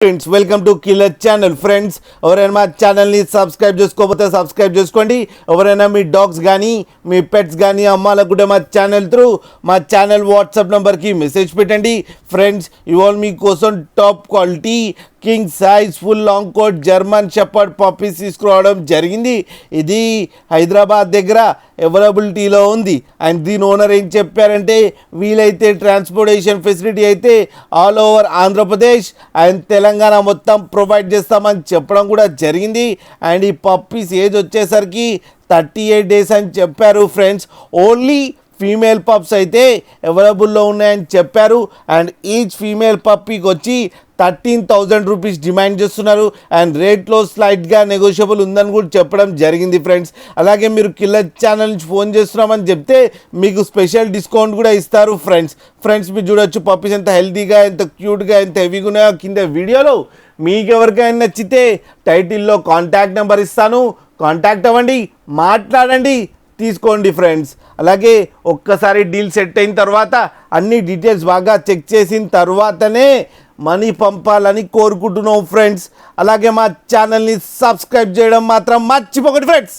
Friends welcome to killer channel. Friends ఎవరైనా మా ఛానల్ని సబ్స్క్రైబ్ చేసుకోకపోతే సబ్స్క్రైబ్ చేసుకోండి. ఎవరైనా మీ డాగ్స్ కానీ మీ పెట్స్ కానీ అమ్మాలకు కూడా మా ఛానల్ వాట్సాప్ నెంబర్కి మెసేజ్ పెట్టండి. ఫ్రెండ్స్ ఇవాళ మీకోసం top quality king size full long coat German shepherd puppies తీసుకురావడం జరిగింది. ఇది హైదరాబాద్ దగ్గర అవైలబిలిటీలో ఉంది. అండ్ దీని ఓనర్ ఏం చెప్పారంటే వీలైతే ట్రాన్స్పోర్టేషన్ ఫెసిలిటీ అయితే all over Andhra Pradesh and Telangana మొత్తం ప్రొవైడ్ చేస్తామని చెప్పడం కూడా జరిగింది. అండ్ ఈ పప్పీస్ ఏజ్ వచ్చేసరికి 38 days అని చెప్పారు. ఫ్రెండ్స్ ఓన్లీ ఫీమేల్ పప్స్ అయితే అవైలబుల్లో ఉన్నాయని చెప్పారు. అండ్ ఈచ్ ఫీమేల్ పప్పీకి వచ్చి 13,000 రూపీస్ డిమాండ్ చేస్తున్నారు. అండ్ రేట్లో స్లైట్గా నెగోషియబుల్ ఉందని కూడా చెప్పడం జరిగింది. ఫ్రెండ్స్ అలాగే మీరు కిల్లర్ ఛానల్ నుంచి ఫోన్ చేస్తున్నామని చెప్తే మీకు స్పెషల్ డిస్కౌంట్ కూడా ఇస్తారు. ఫ్రెండ్స్ మీరు చూడొచ్చు పప్పీస్ ఎంత హెల్తీగా, ఎంత క్యూట్గా, ఎంత హెవీగా ఉన్నాయో కింద వీడియోలో. మీకు ఎవరికైనా నచ్చితే టైటిల్లో కాంటాక్ట్ నెంబర్ ఇస్తాను, కాంటాక్ట్ అవ్వండి, మాట్లాడండి, తీసుకోండి. ఫ్రెండ్స్ అలాగే ఒక్కసారి డీల్ సెట్ అయిన తర్వాత అన్ని డీటెయిల్స్ బాగా చెక్ చేసిన తర్వాతనే మనీ పంపాలని కోరుకుంటున్నాం. ఫ్రెండ్స్ అలాగే మా ఛానల్ని సబ్స్క్రైబ్ చేయడం మాత్రం మర్చిపోకండి ఫ్రెండ్స్.